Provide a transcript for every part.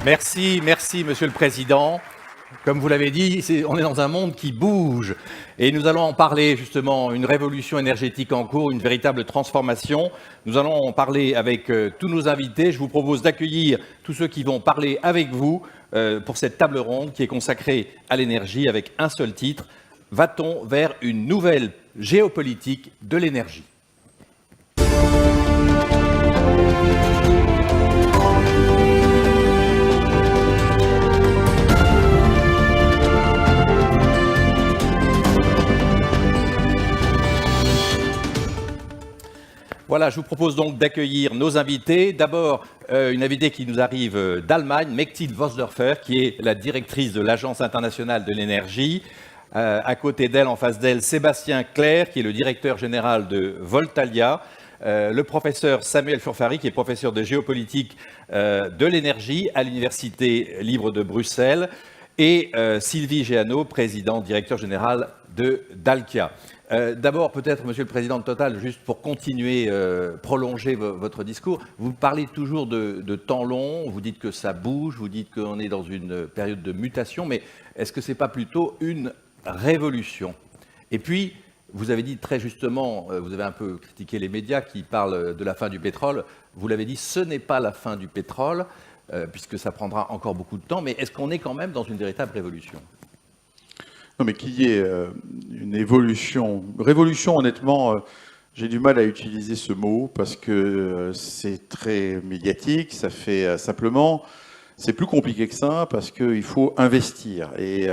Merci, Monsieur le Président. Comme vous l'avez dit, on est dans un monde qui bouge et nous allons en parler justement, une révolution énergétique en cours, une véritable transformation. Nous allons en parler avec tous nos invités. Je vous propose d'accueillir tous ceux qui vont parler avec vous pour cette table ronde qui est consacrée à l'énergie avec un seul titre. Va-t-on vers une nouvelle géopolitique de l'énergie ? Voilà, je vous propose donc d'accueillir nos invités. D'abord, une invitée qui nous arrive d'Allemagne, Mechthild Vossdörfer, qui est la directrice de l'Agence internationale de l'énergie. À côté d'elle, en face d'elle, Sébastien Clerc, qui est le directeur général de Voltalia. Le professeur Samuel Furfari, qui est professeur de géopolitique de l'énergie à l'Université libre de Bruxelles. Et Sylvie Géano, présidente, directeur général de Dalkia. D'abord, peut-être, Monsieur le Président de Total, juste pour continuer, prolonger votre discours, vous parlez toujours de temps long, vous dites que ça bouge, vous dites qu'on est dans une période de mutation, mais est-ce que ce n'est pas plutôt une révolution? Et puis, vous avez dit très justement, vous avez un peu critiqué les médias qui parlent de la fin du pétrole, vous l'avez dit, ce n'est pas la fin du pétrole, puisque ça prendra encore beaucoup de temps, mais est-ce qu'on est quand même dans une véritable révolution? Non, mais qu'il y ait une évolution. Révolution, honnêtement, j'ai du mal à utiliser ce mot parce que c'est très médiatique, ça fait simplement... C'est plus compliqué que ça parce qu'il faut investir. Et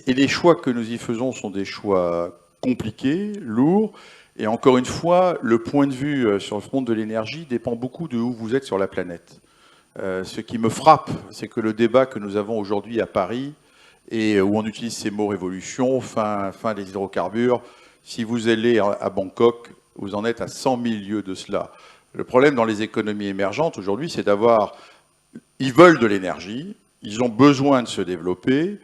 les choix que nous y faisons sont des choix compliqués, lourds. Et encore une fois, le point de vue sur le front de l'énergie dépend beaucoup de où vous êtes sur la planète. Ce qui me frappe, c'est que le débat que nous avons aujourd'hui à Paris, et où on utilise ces mots révolution, fin des hydrocarbures, si vous allez à Bangkok, vous en êtes à 100 000 lieues de cela. Le problème dans les économies émergentes aujourd'hui, c'est d'avoir... Ils veulent de l'énergie, ils ont besoin de se développer,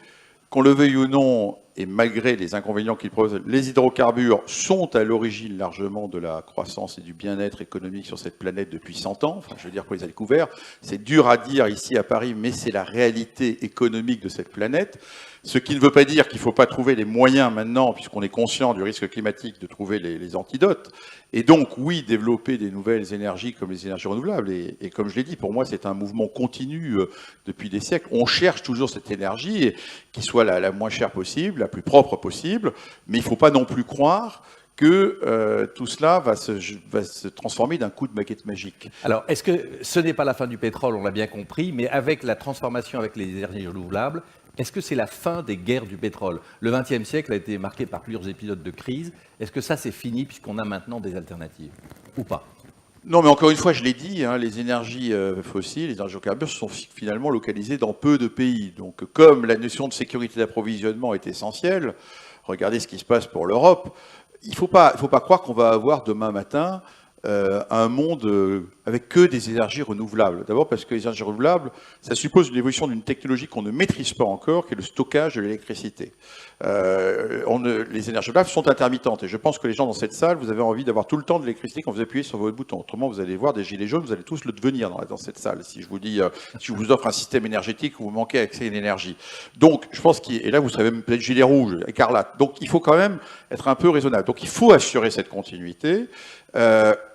qu'on le veuille ou non, et malgré les inconvénients qu'ils proposent, les hydrocarbures sont à l'origine largement de la croissance et du bien-être économique sur cette planète depuis 100 ans. Enfin, je veux dire qu'on les a découverts. C'est dur à dire ici à Paris, mais c'est la réalité économique de cette planète. Ce qui ne veut pas dire qu'il ne faut pas trouver les moyens maintenant, puisqu'on est conscient du risque climatique, de trouver les antidotes. Et donc, oui, développer des nouvelles énergies comme les énergies renouvelables. Et comme je l'ai dit, pour moi, c'est un mouvement continu depuis des siècles. On cherche toujours cette énergie qui soit la moins chère possible, la plus propre possible, mais il ne faut pas non plus croire que tout cela va se transformer d'un coup de baguette magique. Alors, est-ce que ce n'est pas la fin du pétrole, on l'a bien compris, mais avec la transformation avec les énergies renouvelables, est-ce que c'est la fin des guerres du pétrole? Le XXe siècle a été marqué par plusieurs épisodes de crise. Est-ce que ça, c'est fini puisqu'on a maintenant des alternatives? Ou pas? Non, mais encore une fois, je l'ai dit, hein, les énergies fossiles, les hydrocarbures sont finalement localisés dans peu de pays. Donc, comme la notion de sécurité d'approvisionnement est essentielle, regardez ce qui se passe pour l'Europe, il ne faut pas croire qu'on va avoir demain matin un monde avec que des énergies renouvelables. D'abord parce que les énergies renouvelables, ça suppose une évolution d'une technologie qu'on ne maîtrise pas encore, qui est le stockage de l'électricité. Les énergies renouvelables sont intermittentes, et je pense que les gens dans cette salle, vous avez envie d'avoir tout le temps de l'électricité quand vous appuyez sur votre bouton. Autrement, vous allez voir des gilets jaunes, vous allez tous le devenir dans cette salle. Si je vous dis, si je vous offre un système énergétique où vous manquez accès à l'énergie. Donc, je pense et là, vous serez même peut-être gilet rouge, écarlate. Donc, il faut quand même être un peu raisonnable. Donc, il faut assurer cette continuité.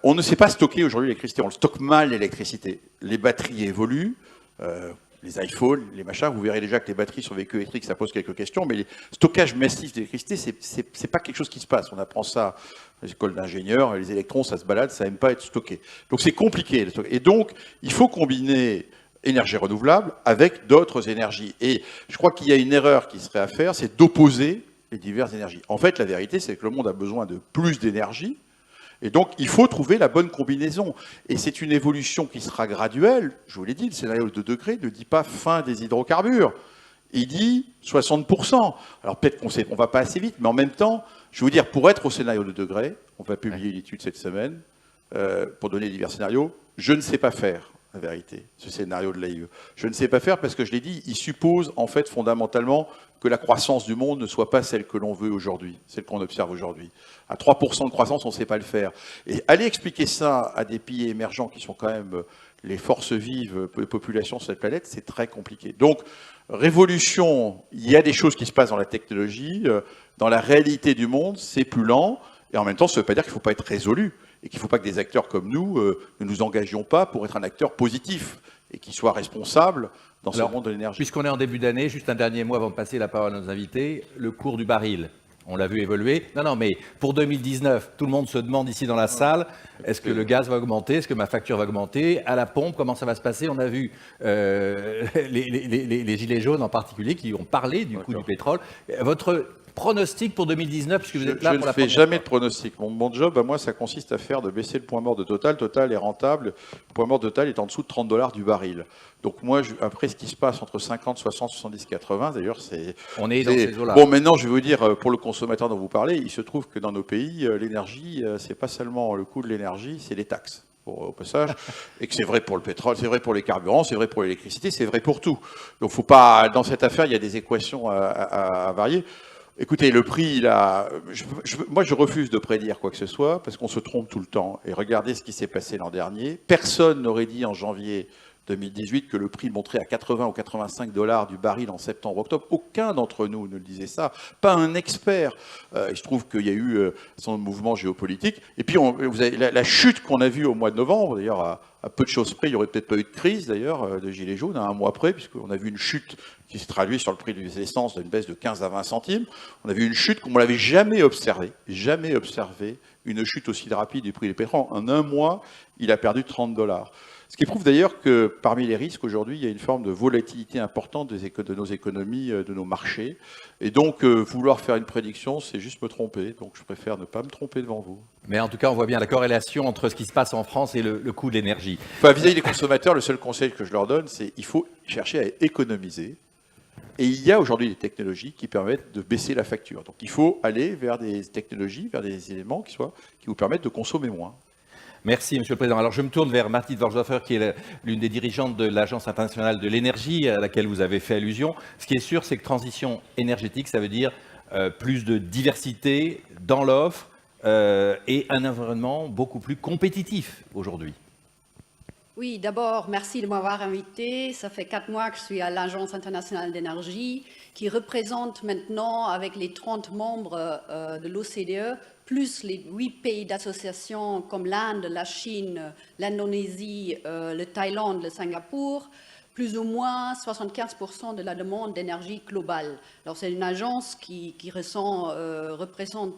On ne sait pas stocker aujourd'hui l'électricité, on le stocke mal l'électricité. Les batteries évoluent, les iPhones, les machins, vous verrez déjà que les batteries sur véhicules électriques, ça pose quelques questions, mais le stockage massif d'électricité, c'est pas quelque chose qui se passe. On apprend ça à les écoles d'ingénieurs, les électrons, ça se balade, ça n'aime pas être stocké. Donc c'est compliqué. Et donc, il faut combiner énergie renouvelable avec d'autres énergies. Et je crois qu'il y a une erreur qui serait à faire, c'est d'opposer les diverses énergies. En fait, la vérité, c'est que le monde a besoin de plus d'énergie. Et donc, il faut trouver la bonne combinaison. Et c'est une évolution qui sera graduelle. Je vous l'ai dit, le scénario de 2 degrés ne dit pas fin des hydrocarbures. Il dit 60%. Alors peut-être qu'on ne va pas assez vite, mais en même temps, je vais vous dire, pour être au scénario de 2 degrés, on va publier une étude cette semaine pour donner divers scénarios, je ne sais pas faire. la vérité, ce scénario de l'AIE. Je ne sais pas faire parce que je l'ai dit, il suppose en fait fondamentalement que la croissance du monde ne soit pas celle que l'on veut aujourd'hui, celle qu'on observe aujourd'hui. À 3% de croissance, on ne sait pas le faire. Et aller expliquer ça à des pays émergents qui sont quand même les forces vives de population sur cette planète, c'est très compliqué. Donc, révolution, il y a des choses qui se passent dans la technologie, dans la réalité du monde, c'est plus lent, et en même temps, ça ne veut pas dire qu'il ne faut pas être résolu, et qu'il ne faut pas que des acteurs comme nous ne nous engagions pas pour être un acteur positif, et qui soit responsable dans ce monde de l'énergie. Puisqu'on est en début d'année, juste un dernier mot avant de passer la parole à nos invités, le cours du baril. On l'a vu évoluer. Non, mais pour 2019, tout le monde se demande ici dans la salle, est-ce que le gaz va augmenter? Est-ce que ma facture va augmenter? À la pompe, comment ça va se passer? On a vu les gilets jaunes en particulier qui ont parlé du coût du pétrole. Votre pronostic pour 2019, puisque vous êtes là pour la première fois. Je ne fais jamais de pronostic. Mon job, moi, ça consiste à faire de baisser le point mort de Total. Total est rentable. Le point mort de Total est en dessous de $30 du baril. Donc moi, après ce qui se passe entre 50, 60, 70, 80, d'ailleurs, c'est... On est dans ces eaux-là. Bon, maintenant, je vais vous dire, pour le consommateur dont vous parlez, il se trouve que dans nos pays, l'énergie, c'est pas seulement le coût de l'énergie, c'est les taxes. Au passage, et que c'est vrai pour le pétrole, c'est vrai pour les carburants, c'est vrai pour l'électricité, c'est vrai pour tout. Donc, faut pas, dans cette affaire, il y a des équations à varier. Écoutez, le prix, moi je refuse de prédire quoi que ce soit, parce qu'on se trompe tout le temps. Et regardez ce qui s'est passé l'an dernier. Personne n'aurait dit en janvier 2018 que le prix monterait à 80 ou 85 $ du baril en septembre-octobre. Aucun d'entre nous ne le disait ça. Pas un expert. Il se trouve qu'il y a eu son mouvement géopolitique. Et puis, vous avez la chute qu'on a vue au mois de novembre, d'ailleurs, à peu de choses près, il n'y aurait peut-être pas eu de crise, d'ailleurs, de gilets jaunes, à un mois près, puisqu'on a vu une chute qui s'est traduite sur le prix des essences d'une baisse de 15 à 20 centimes. On a vu une chute comme on ne l'avait jamais observée, une chute aussi rapide du prix du pétrole. En un mois, il a perdu 30 $. Ce qui prouve d'ailleurs que parmi les risques aujourd'hui, il y a une forme de volatilité importante de nos économies, de nos marchés. Et donc, vouloir faire une prédiction, c'est juste me tromper. Donc, je préfère ne pas me tromper devant vous. Mais en tout cas, on voit bien la corrélation entre ce qui se passe en France et le coût de l'énergie. Enfin, vis-à-vis des consommateurs, le seul conseil que je leur donne, c'est qu'il faut chercher à économiser. Et il y a aujourd'hui des technologies qui permettent de baisser la facture. Donc, il faut aller vers des technologies, vers des éléments qui vous permettent de consommer moins. Merci, Monsieur le Président. Alors, je me tourne vers Martine Vorsdorfer, qui est l'une des dirigeantes de l'Agence internationale de l'énergie, à laquelle vous avez fait allusion. Ce qui est sûr, c'est que transition énergétique, ça veut dire plus de diversité dans l'offre et un environnement beaucoup plus compétitif aujourd'hui. Oui, d'abord, merci de m'avoir invité. Ça fait 4 mois que je suis à l'Agence internationale d'énergie, qui représente maintenant, avec les 30 membres de l'OCDE, plus les 8 pays d'association comme l'Inde, la Chine, l'Indonésie, le Thaïlande, le Singapour, plus ou moins 75% de la demande d'énergie globale. Alors c'est une agence qui représente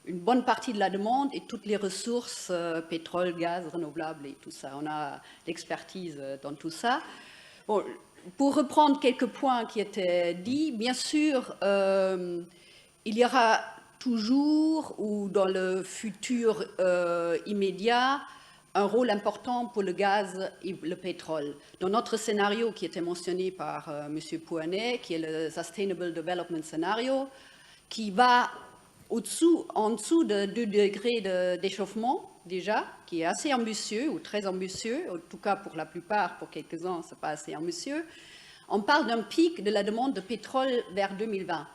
une bonne partie de la demande et toutes les ressources, pétrole, gaz, renouvelables et tout ça. On a l'expertise dans tout ça. Bon, pour reprendre quelques points qui étaient dits, bien sûr, il y aura toujours ou dans le futur immédiat un rôle important pour le gaz et le pétrole. Dans notre scénario qui était mentionné par M. Pouanet, qui est le Sustainable Development Scenario, qui va en dessous de 2 degrés d'échauffement déjà, qui est assez ambitieux ou très ambitieux, en tout cas pour la plupart, pour quelques-uns, ce n'est pas assez ambitieux. On parle d'un pic de la demande de pétrole vers 2020.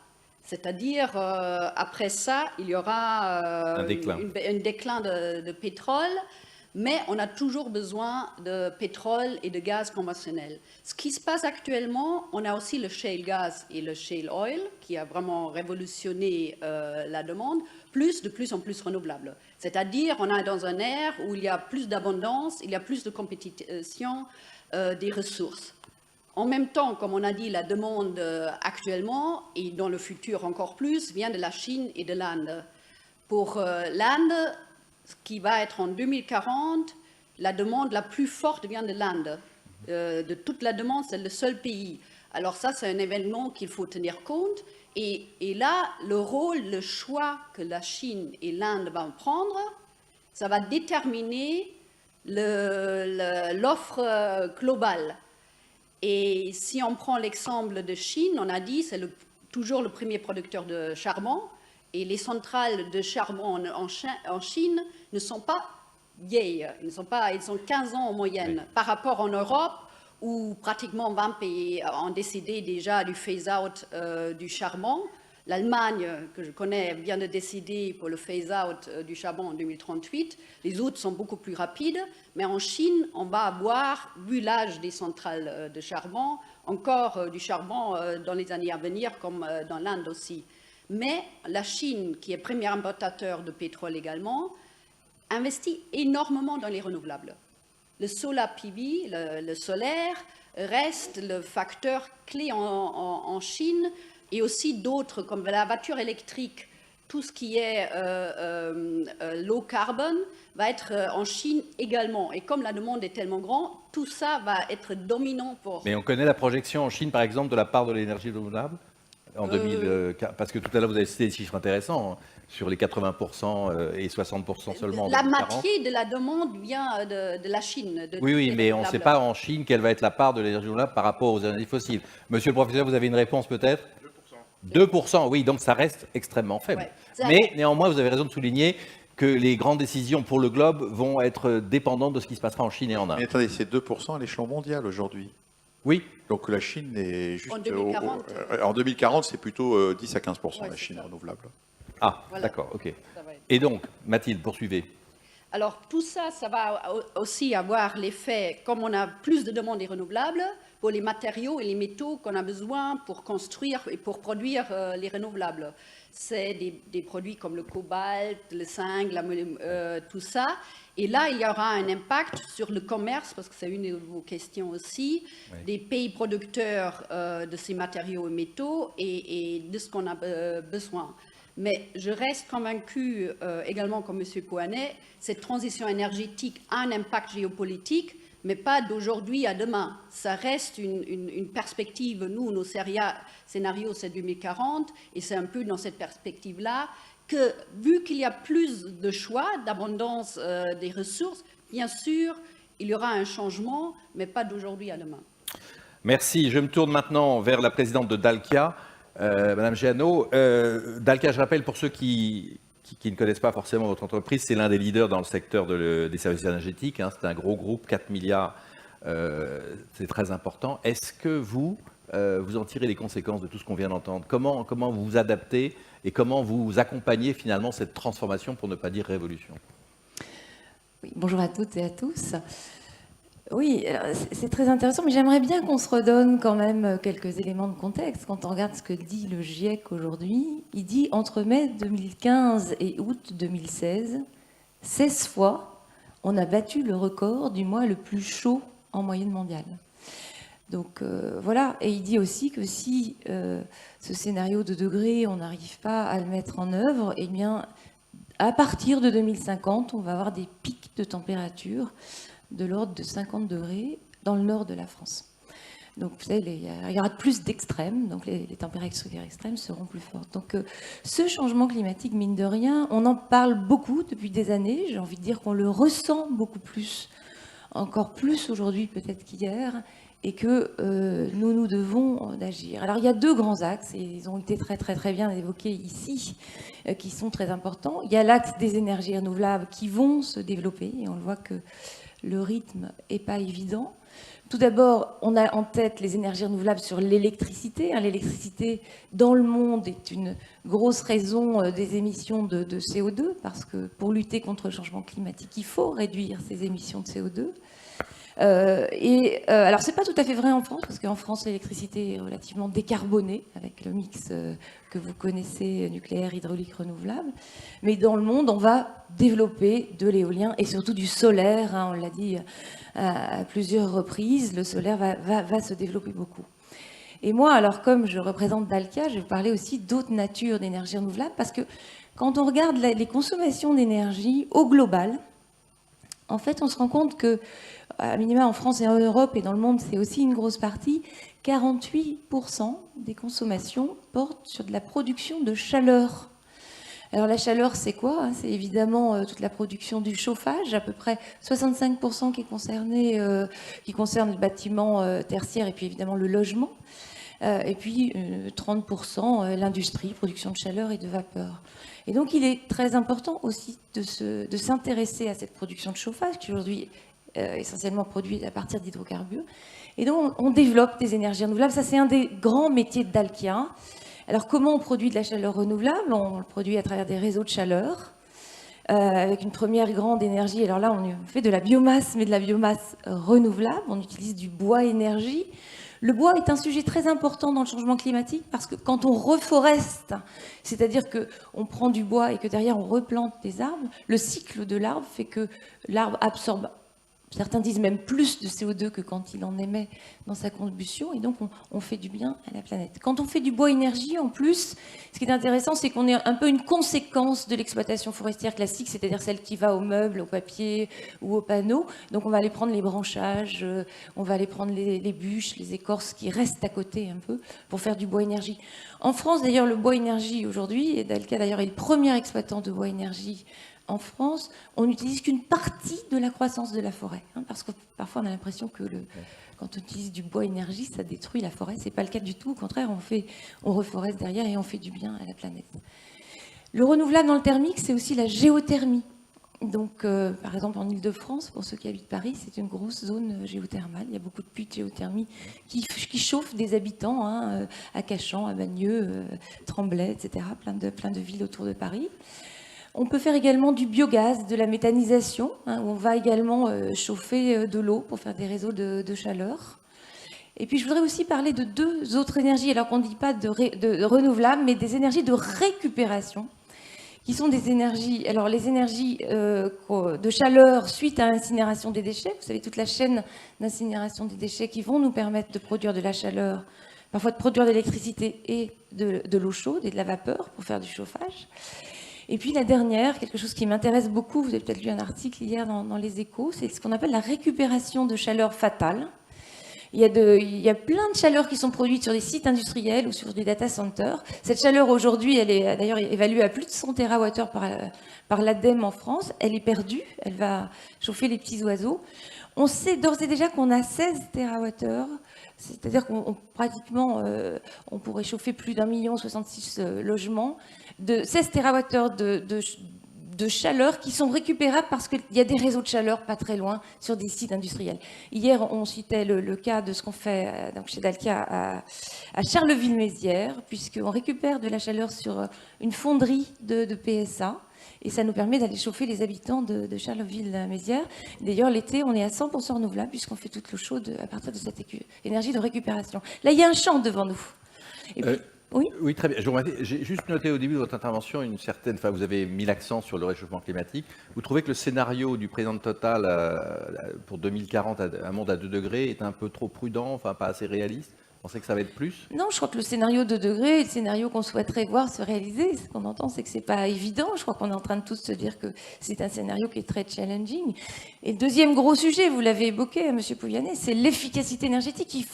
C'est-à-dire, après ça, il y aura un déclin de pétrole, mais on a toujours besoin de pétrole et de gaz conventionnel. Ce qui se passe actuellement, on a aussi le shale gas et le shale oil, qui a vraiment révolutionné la demande, de plus en plus renouvelable. C'est-à-dire, on est dans un ère où il y a plus d'abondance, il y a plus de compétition des ressources. En même temps, comme on a dit, la demande actuellement, et dans le futur encore plus, vient de la Chine et de l'Inde. Pour l'Inde, ce qui va être en 2040, la demande la plus forte vient de l'Inde. De toute la demande, c'est le seul pays. Alors ça, c'est un événement qu'il faut tenir compte. Et là, le choix que la Chine et l'Inde vont prendre, ça va déterminer l'offre globale. Et si on prend l'exemple de Chine, on a dit c'est toujours le premier producteur de charbon, et les centrales de charbon en Chine ne sont pas vieilles. Ils sont 15 ans en moyenne. Par rapport en Europe, où pratiquement 20 pays ont décidé déjà du phase-out du charbon. L'Allemagne, que je connais, vient de décider pour le phase-out du charbon en 2038. Les autres sont beaucoup plus rapides. Mais en Chine, on va avoir, vu l'âge des centrales de charbon, encore du charbon dans les années à venir, comme dans l'Inde aussi. Mais la Chine, qui est premier importateur de pétrole également, investit énormément dans les renouvelables. Le solar PV, le solaire, reste le facteur clé en Chine, et aussi d'autres comme la voiture électrique, tout ce qui est low carbon va être en Chine également. Et comme la demande est tellement grande, tout ça va être dominant pour... Mais on connaît la projection en Chine, par exemple, de la part de l'énergie renouvelable en 2000, parce que tout à l'heure, vous avez cité des chiffres intéressants, sur les 80% et 60% seulement. La moitié de la demande vient de la Chine. Oui, mais on ne sait pas en Chine quelle va être la part de l'énergie renouvelable par rapport aux énergies fossiles. Monsieur le professeur, vous avez une réponse peut-être ? 2%, oui, donc ça reste extrêmement faible. Ouais, mais néanmoins, vous avez raison de souligner que les grandes décisions pour le globe vont être dépendantes de ce qui se passera en Chine et en Inde. Mais attendez, c'est 2% à l'échelon mondial aujourd'hui. Oui. Donc la Chine est juste... En 2040, en 2040 c'est plutôt 10 à 15% la Chine renouvelable. Ah, voilà. D'accord, ok. Et donc, Mathilde, poursuivez. Alors tout ça, ça va aussi avoir l'effet, comme on a plus de demandes des renouvelables, pour les matériaux et les métaux qu'on a besoin pour construire et pour produire les renouvelables. C'est des produits comme le cobalt, le zinc, tout ça. Et là, il y aura un impact sur le commerce, parce que c'est une de vos questions aussi, des pays producteurs de ces matériaux et métaux et de ce qu'on a besoin. Mais je reste convaincue également, comme M. Poinet, cette transition énergétique a un impact géopolitique, mais pas d'aujourd'hui à demain. Ça reste une perspective. Nous, nos scénarios, c'est 2040, et c'est un peu dans cette perspective-là que, vu qu'il y a plus de choix, d'abondance des ressources, bien sûr, il y aura un changement, mais pas d'aujourd'hui à demain. Merci. Je me tourne maintenant vers la présidente de Dalkia, Madame Jeannot. Dalkia, je rappelle pour ceux qui ne connaissent pas forcément votre entreprise, c'est l'un des leaders dans le secteur des services énergétiques. Hein, c'est un gros groupe, 4 milliards, c'est très important. Est-ce que vous en tirez les conséquences de tout ce qu'on vient d'entendre ? Comment vous vous adaptez et comment vous accompagnez finalement cette transformation, pour ne pas dire révolution ? Oui, bonjour à toutes et à tous. Oui, c'est très intéressant, mais j'aimerais bien qu'on se redonne quand même quelques éléments de contexte. Quand on regarde ce que dit le GIEC aujourd'hui, il dit entre mai 2015 et août 2016, 16 fois, on a battu le record du mois le plus chaud en moyenne mondiale. Donc voilà, et il dit aussi que si ce scénario de degrés, on n'arrive pas à le mettre en œuvre, eh bien, à partir de 2050, on va avoir des pics de température de l'ordre de 50 degrés dans le nord de la France. Donc, vous savez, il y aura plus d'extrêmes, donc les températures extrêmes seront plus fortes. Donc, ce changement climatique, mine de rien, on en parle beaucoup depuis des années. J'ai envie de dire qu'on le ressent beaucoup plus, encore plus aujourd'hui peut-être qu'hier, et que nous devons agir. Alors, il y a deux grands axes, et ils ont été très, très, très bien évoqués ici, qui sont très importants. Il y a l'axe des énergies renouvelables qui vont se développer, et on le voit que le rythme n'est pas évident. Tout d'abord, on a en tête les énergies renouvelables sur l'électricité. L'électricité, dans le monde, est une grosse raison des émissions de CO2, parce que pour lutter contre le changement climatique, il faut réduire ces émissions de CO2. Alors, ce n'est pas tout à fait vrai en France, parce qu'en France, l'électricité est relativement décarbonée, avec le mix que vous connaissez, nucléaire, hydraulique, renouvelable. Mais dans le monde, on va développer de l'éolien et surtout du solaire. On l'a dit à plusieurs reprises, le solaire va se développer beaucoup. Et moi, alors comme je représente Dalkia, je vais vous parler aussi d'autres natures d'énergie renouvelable, parce que quand on regarde les consommations d'énergie au global, en fait, on se rend compte que, à minima en France et en Europe et dans le monde, c'est aussi une grosse partie, 48% des consommations portent sur de la production de chaleur. Alors la chaleur, c'est quoi ? C'est évidemment toute la production du chauffage, à peu près 65% qui concerne le bâtiment tertiaire et puis évidemment le logement. et puis 30% l'industrie, production de chaleur et de vapeur. Et donc il est très important aussi de s'intéresser à cette production de chauffage qui aujourd'hui est essentiellement produite à partir d'hydrocarbures. Et donc on développe des énergies renouvelables. Ça, c'est un des grands métiers de Dalkia. Alors comment on produit de la chaleur renouvelable? On le produit à travers des réseaux de chaleur. Avec une première grande énergie. Alors là, on fait de la biomasse, mais de la biomasse renouvelable. On utilise du bois énergie. Le bois est un sujet très important dans le changement climatique parce que quand on reforeste, c'est-à-dire qu'on prend du bois et que derrière on replante des arbres, le cycle de l'arbre fait que l'arbre absorbe, certains disent même plus de CO2 que quand il en émet dans sa combustion, et donc on fait du bien à la planète. Quand on fait du bois énergie, en plus, ce qui est intéressant, c'est qu'on est un peu une conséquence de l'exploitation forestière classique, c'est-à-dire celle qui va aux meubles, au papier ou aux panneaux. Donc on va aller prendre les branchages, on va aller prendre les bûches, les écorces qui restent à côté un peu pour faire du bois énergie. En France, d'ailleurs, le bois énergie aujourd'hui, et Dalkia d'ailleurs est le premier exploitant de bois énergie en France, on n'utilise qu'une partie de la croissance de la forêt. Parce que parfois, on a l'impression que quand on utilise du bois énergie, ça détruit la forêt. Ce n'est pas le cas du tout. Au contraire, on reforeste derrière et on fait du bien à la planète. Le renouvelable dans le thermique, c'est aussi la géothermie. Donc, par exemple, en Île-de-France, pour ceux qui habitent Paris, c'est une grosse zone géothermale. Il y a beaucoup de puits de géothermie qui chauffent des habitants, à Cachan, à Bagneux, Tremblay, etc. Plein de villes autour de Paris. On peut faire également du biogaz, de la méthanisation, où on va également chauffer de l'eau pour faire des réseaux de chaleur. Et puis je voudrais aussi parler de deux autres énergies, alors qu'on ne dit pas de renouvelables, mais des énergies de récupération, qui sont des énergies, alors les énergies de chaleur suite à l'incinération des déchets. Vous savez, toute la chaîne d'incinération des déchets qui vont nous permettre de produire de la chaleur, parfois de produire de l'électricité et de l'eau chaude et de la vapeur pour faire du chauffage. Et puis la dernière, quelque chose qui m'intéresse beaucoup, vous avez peut-être lu un article hier dans Les Échos, c'est ce qu'on appelle la récupération de chaleur fatale. Il y a plein de chaleurs qui sont produites sur des sites industriels ou sur des data centers. Cette chaleur aujourd'hui, elle est d'ailleurs évaluée à plus de 100 TWh par l'ADEME en France. Elle est perdue, elle va chauffer les petits oiseaux. On sait d'ores et déjà qu'on a 16 TWh, c'est-à-dire qu'on pratiquement on pourrait chauffer plus d'1,66 million logements, de 16 TWh de chaleur qui sont récupérables parce qu'il y a des réseaux de chaleur pas très loin sur des sites industriels. Hier, on citait le cas de ce qu'on fait donc chez Dalkia à Charleville-Mézières, puisqu'on récupère de la chaleur sur une fonderie de PSA. Et ça nous permet d'aller chauffer les habitants de Charleville-Mézières. D'ailleurs, l'été, on est à 100% renouvelable puisqu'on fait toute l'eau chaude à partir de cette énergie de récupération. Là, il y a un champ devant nous. Et puis, oui, très bien. Je vous remercie. J'ai juste noté au début de votre intervention vous avez mis l'accent sur le réchauffement climatique. Vous trouvez que le scénario du président de Total pour 2040, un monde à 2 degrés, est un peu trop prudent, pas assez réaliste? Vous pensez que ça va être plus? Non, je crois que le scénario 2 degrés est le scénario qu'on souhaiterait voir se réaliser. Ce qu'on entend, c'est que ce n'est pas évident. Je crois qu'on est en train de tous se dire que c'est un scénario qui est très challenging. Et le deuxième gros sujet, vous l'avez évoqué, M. Pouyanné, c'est l'efficacité énergétique. Il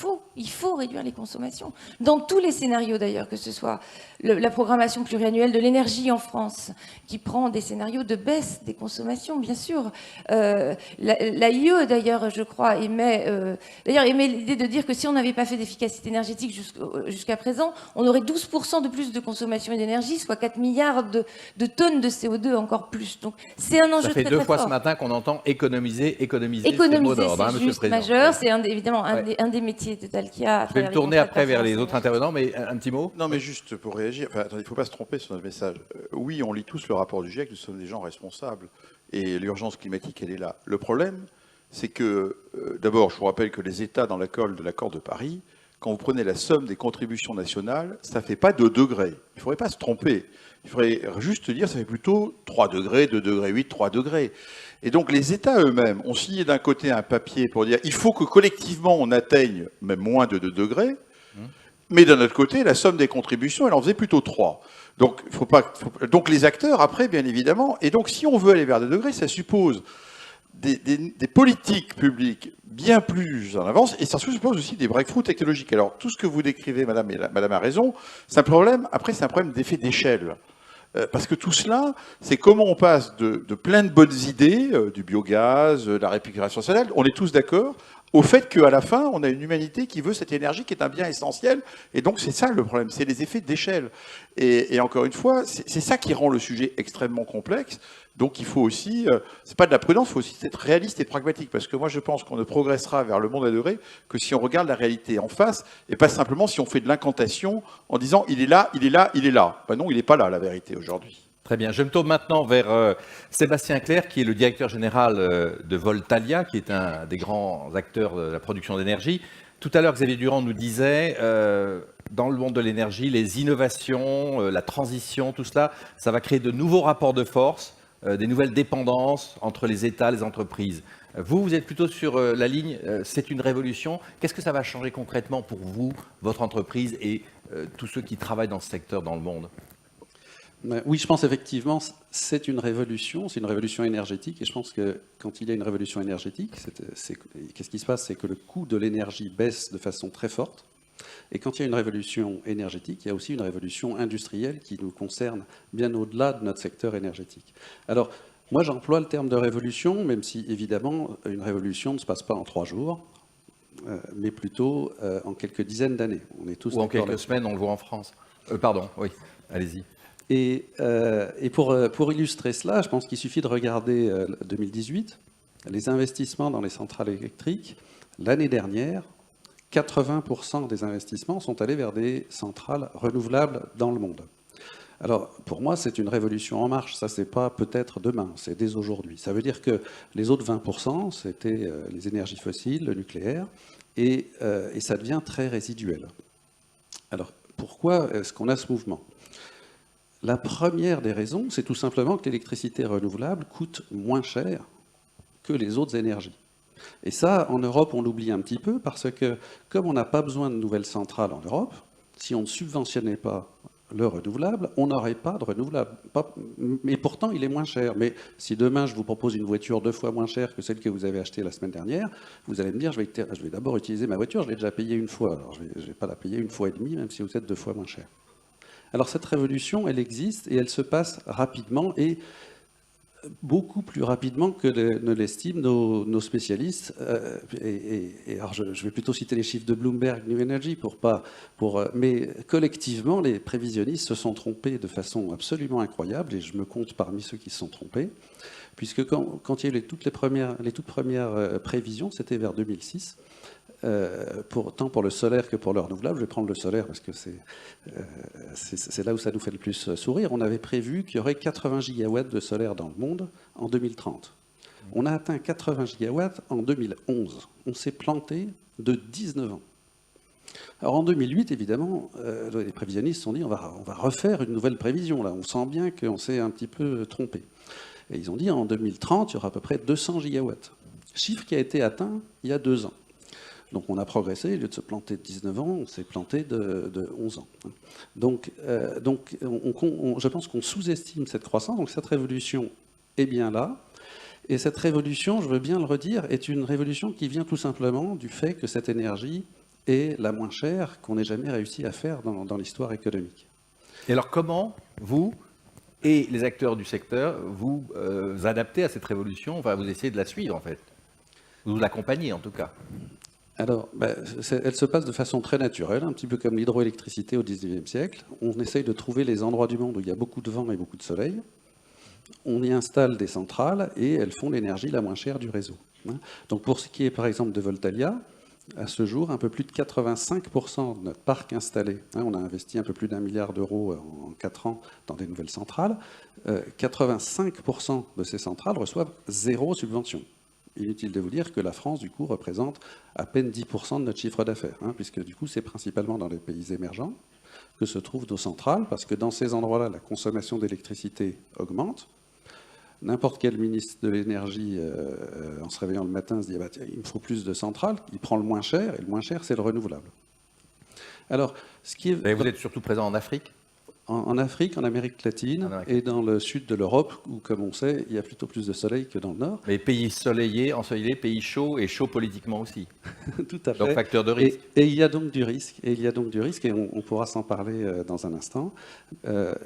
faut réduire les consommations. Dans tous les scénarios d'ailleurs, que ce soit la programmation pluriannuelle de l'énergie en France, qui prend des scénarios de baisse des consommations, bien sûr. L'AIE, d'ailleurs, je crois, émet l'idée de dire que si on n'avait pas fait d'efficacité énergétique jusqu'à présent, on aurait 12% de plus de consommation d'énergie, soit 4 milliards de tonnes de CO2 encore plus. Donc c'est un enjeu très, très fort. Ça fait 2 fois ce matin qu'on entend économiser, c'est le mot d'ordre, Monsieur le Président. Majeur, c'est évidemment un des métiers de Dalkia. Je vais me tourner après vers les autres intervenants, mais un petit mot. Non, mais juste pour réagir, attendez, il ne faut pas se tromper sur notre message. Oui, on lit tous le rapport du GIEC, nous sommes des gens responsables, et l'urgence climatique, elle est là. Le problème, c'est que, d'abord, je vous rappelle que les États dans l'accord de Paris, quand vous prenez la somme des contributions nationales, ça ne fait pas 2 degrés. Il ne faudrait pas se tromper. Il faudrait juste dire que ça fait plutôt 3 degrés, 2 degrés 8, 3 degrés. Et donc les États eux-mêmes ont signé d'un côté un papier pour dire il faut que collectivement on atteigne même moins de 2 degrés, mais d'un autre côté, la somme des contributions, elle en faisait plutôt 3. Donc, donc les acteurs, après, bien évidemment, et donc si on veut aller vers 2 degrés, ça suppose des politiques publiques bien plus en avance, et ça suppose aussi des breakthroughs technologiques. Alors, tout ce que vous décrivez, madame, et madame a raison, c'est un problème, après, c'est un problème d'effet d'échelle. Parce que tout cela, c'est comment on passe de plein de bonnes idées, du biogaz, de la récupération sociale, on est tous d'accord, au fait qu'à la fin, on a une humanité qui veut cette énergie qui est un bien essentiel. Et donc, c'est ça le problème, c'est les effets d'échelle. Et encore une fois, c'est ça qui rend le sujet extrêmement complexe. Donc, il faut aussi, c'est pas de la prudence, il faut aussi être réaliste et pragmatique. Parce que moi, je pense qu'on ne progressera vers le monde adoré que si on regarde la réalité en face, et pas simplement si on fait de l'incantation en disant il est là, il est là, il est là. Ben non, il n'est pas là, la vérité, aujourd'hui. Très bien. Je me tourne maintenant vers Sébastien Clerc, qui est le directeur général de Voltalia, qui est un des grands acteurs de la production d'énergie. Tout à l'heure, Xavier Durand nous disait, dans le monde de l'énergie, les innovations, la transition, tout cela, ça va créer de nouveaux rapports de force, des nouvelles dépendances entre les États, les entreprises. Vous êtes plutôt sur la ligne, c'est une révolution. Qu'est-ce que ça va changer concrètement pour vous, votre entreprise et tous ceux qui travaillent dans ce secteur dans le monde ? Oui, je pense effectivement c'est une révolution énergétique, et je pense que quand il y a une révolution énergétique, qu'est-ce qui se passe? C'est que le coût de l'énergie baisse de façon très forte, et quand il y a une révolution énergétique, il y a aussi une révolution industrielle qui nous concerne bien au-delà de notre secteur énergétique. Alors, moi j'emploie le terme de révolution, même si évidemment une révolution ne se passe pas en 3 jours, mais plutôt en quelques dizaines d'années. On est tous Ou en quelques semaines, on le voit en France. Pardon, oui, allez-y. Et pour illustrer cela, je pense qu'il suffit de regarder 2018, les investissements dans les centrales électriques. L'année dernière, 80% des investissements sont allés vers des centrales renouvelables dans le monde. Alors, pour moi, c'est une révolution en marche. Ça, c'est pas peut-être demain, c'est dès aujourd'hui. Ça veut dire que les autres 20%, c'était les énergies fossiles, le nucléaire, et ça devient très résiduel. Alors, pourquoi est-ce qu'on a ce mouvement ? La première des raisons, c'est tout simplement que l'électricité renouvelable coûte moins cher que les autres énergies. Et ça, en Europe, on l'oublie un petit peu, parce que comme on n'a pas besoin de nouvelles centrales en Europe, si on ne subventionnait pas le renouvelable, on n'aurait pas de renouvelable. Mais pourtant, il est moins cher. Mais si demain, je vous propose une voiture 2 fois moins chère que celle que vous avez achetée la semaine dernière, vous allez me dire, je vais d'abord utiliser ma voiture, je l'ai déjà payée une fois. Alors, je ne vais pas la payer 1 fois et demie, même si vous êtes 2 fois moins cher. Alors cette révolution, elle existe et elle se passe rapidement et beaucoup plus rapidement que ne l'estiment nos spécialistes. Alors je vais plutôt citer les chiffres de Bloomberg New Energy mais collectivement, les prévisionnistes se sont trompés de façon absolument incroyable, et je me compte parmi ceux qui se sont trompés, puisque quand il y a eu les toutes premières prévisions, c'était vers 2006. Tant pour le solaire que pour le renouvelable. Je vais prendre le solaire parce que c'est là où ça nous fait le plus sourire. On avait prévu qu'il y aurait 80 gigawatts de solaire dans le monde en 2030. On a atteint 80 gigawatts en 2011. On s'est planté de 19 ans. Alors en 2008, évidemment, les prévisionnistes se sont dit on va refaire une nouvelle prévision. Là, on sent bien qu'on s'est un petit peu trompé. Et ils ont dit en 2030, il y aura à peu près 200 gigawatts. Chiffre qui a été atteint il y a 2 ans. Donc on a progressé, au lieu de se planter de 19 ans, on s'est planté de 11 ans. Donc je pense qu'on sous-estime cette croissance, donc cette révolution est bien là. Et cette révolution, je veux bien le redire, est une révolution qui vient tout simplement du fait que cette énergie est la moins chère qu'on ait jamais réussi à faire dans l'histoire économique. Et alors comment vous et les acteurs du secteur vous adaptez à cette révolution, enfin vous essayez de la suivre en fait, vous l'accompagnez en tout cas? Alors, elle se passe de façon très naturelle, un petit peu comme l'hydroélectricité au XIXe siècle. On essaye de trouver les endroits du monde où il y a beaucoup de vent et beaucoup de soleil. On y installe des centrales et elles font l'énergie la moins chère du réseau. Donc pour ce qui est par exemple de Voltalia, à ce jour, un peu plus de 85% de notre parc installé, on a investi un peu plus d'1 milliard d'euros en 4 ans dans des nouvelles centrales, 85% de ces centrales reçoivent 0 subvention. Inutile de vous dire que la France, du coup, représente à peine 10% de notre chiffre d'affaires, puisque du coup, c'est principalement dans les pays émergents que se trouvent nos centrales, parce que dans ces endroits-là, la consommation d'électricité augmente. N'importe quel ministre de l'énergie, en se réveillant le matin, se dit tiens, il me faut plus de centrales, il prend le moins cher, et le moins cher, c'est le renouvelable. Alors, Et vous êtes surtout présent en Afrique ? En Afrique, en Amérique latine et dans le sud de l'Europe, où, comme on sait, il y a plutôt plus de soleil que dans le nord. Mais pays soleillés, ensoleillés, pays chauds et chauds politiquement aussi. Tout à fait. Donc facteur de risque. Et il y a donc du risque. Et on pourra s'en parler dans un instant.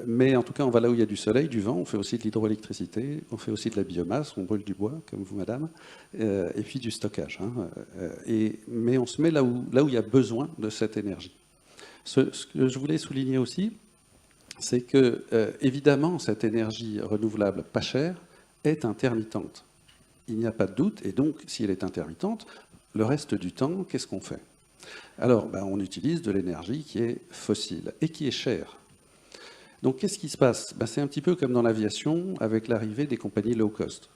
Mais en tout cas, on va là où il y a du soleil, du vent. On fait aussi de l'hydroélectricité. On fait aussi de la biomasse. On brûle du bois, comme vous, madame. Et puis du stockage. Mais on se met là où il y a besoin de cette énergie. Ce que je voulais souligner aussi, c'est que, évidemment, cette énergie renouvelable pas chère est intermittente. Il n'y a pas de doute, et donc, si elle est intermittente, le reste du temps, qu'est-ce qu'on fait? Alors, on utilise de l'énergie qui est fossile et qui est chère. Donc, qu'est-ce qui se passe? C'est un petit peu comme dans l'aviation, avec l'arrivée des compagnies low cost.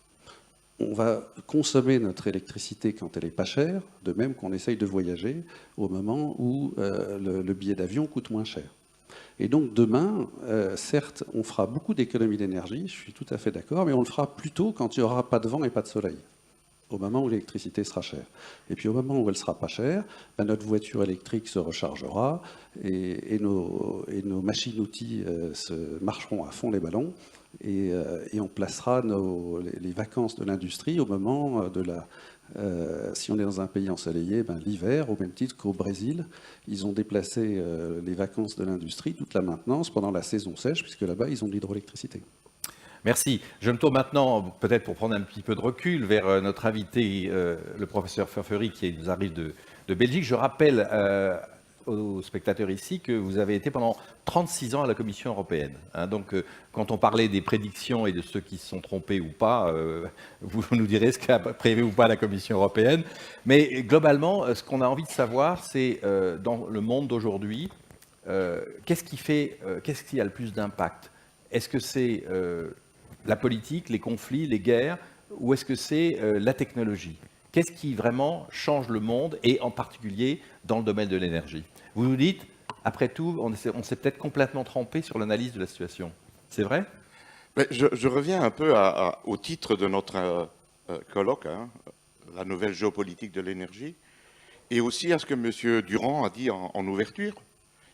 On va consommer notre électricité quand elle n'est pas chère, de même qu'on essaye de voyager au moment où le billet d'avion coûte moins cher. Et donc demain, certes, on fera beaucoup d'économies d'énergie, je suis tout à fait d'accord, mais on le fera plutôt quand il n'y aura pas de vent et pas de soleil, au moment où l'électricité sera chère. Et puis au moment où elle ne sera pas chère, notre voiture électrique se rechargera et nos machines-outils marcheront à fond les ballons et on placera les vacances de l'industrie au moment de la... si on est dans un pays ensoleillé, l'hiver, au même titre qu'au Brésil, ils ont déplacé les vacances de l'industrie, toute la maintenance pendant la saison sèche, puisque là-bas, ils ont de l'hydroélectricité. Merci. Je me tourne maintenant, peut-être pour prendre un petit peu de recul, vers notre invité, le professeur Ferferi, qui nous arrive de Belgique. Je rappelle aux spectateurs ici que vous avez été pendant 36 ans à la Commission européenne. Donc, quand on parlait des prédictions et de ceux qui se sont trompés ou pas, vous nous direz ce qu'a prévu ou pas la Commission européenne. Mais globalement, ce qu'on a envie de savoir, c'est dans le monde d'aujourd'hui, qu'est-ce qui a le plus d'impact? Est-ce que c'est la politique, les conflits, les guerres, ou est-ce que c'est la technologie? Qu'est-ce qui vraiment change le monde, et en particulier dans le domaine de l'énergie? Vous nous dites, après tout, on s'est peut-être complètement trompé sur l'analyse de la situation. C'est vrai? Je reviens un peu au titre de notre colloque, la nouvelle géopolitique de l'énergie, et aussi à ce que M. Durand a dit en ouverture,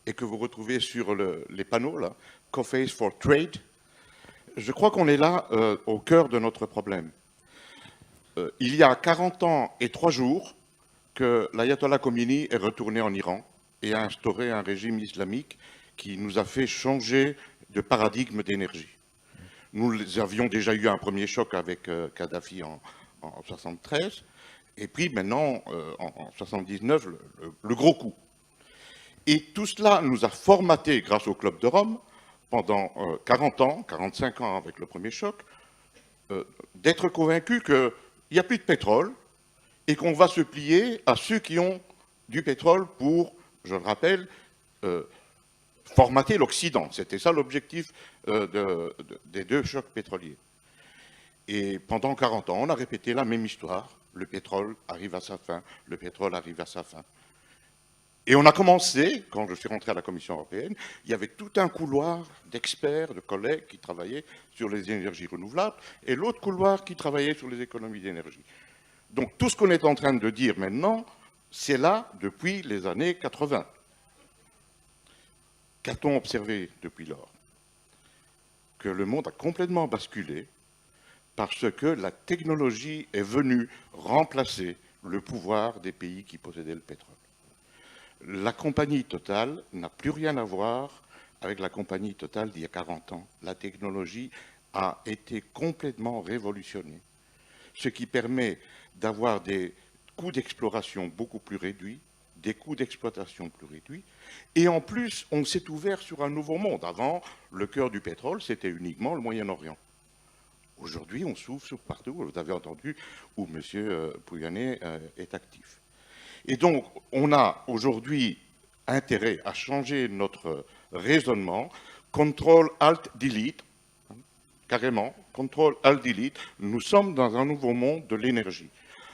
et que vous retrouvez sur les panneaux, là, Coface for Trade. Je crois qu'on est là au cœur de notre problème. Il y a 40 ans et 3 jours que l'ayatollah Khomeini est retourné en Iran et a instauré un régime islamique qui nous a fait changer de paradigme d'énergie. Nous avions déjà eu un premier choc avec Kadhafi en 1973, et puis maintenant, en 1979, le gros coup. Et tout cela nous a formaté, grâce au Club de Rome, pendant 40 ans, 45 ans avec le premier choc, d'être convaincus qu'il n'y a plus de pétrole et qu'on va se plier à ceux qui ont du pétrole pour, je le rappelle, formater l'Occident. C'était ça l'objectif des 2 chocs pétroliers. Et pendant 40 ans, on a répété la même histoire. Le pétrole arrive à sa fin, le pétrole arrive à sa fin. Et on a commencé, quand je suis rentré à la Commission européenne, il y avait tout un couloir d'experts, de collègues qui travaillaient sur les énergies renouvelables, et l'autre couloir qui travaillait sur les économies d'énergie. Donc tout ce qu'on est en train de dire maintenant, c'est là depuis les années 80. Qu'a-t-on observé depuis lors? Que le monde a complètement basculé parce que la technologie est venue remplacer le pouvoir des pays qui possédaient le pétrole. La compagnie Total n'a plus rien à voir avec la compagnie Total d'il y a 40 ans. La technologie a été complètement révolutionnée, ce qui permet d'avoir des coûts d'exploration beaucoup plus réduits, des coûts d'exploitation plus réduits, et en plus, on s'est ouvert sur un nouveau monde. Avant, le cœur du pétrole, c'était uniquement le Moyen-Orient. Aujourd'hui, on s'ouvre sur partout, vous avez entendu, où M. Pouyanné est actif. Et donc, on a aujourd'hui intérêt à changer notre raisonnement. Control, Alt, Delete, carrément, Control, Alt, Delete. Nous sommes dans un nouveau monde de l'énergie.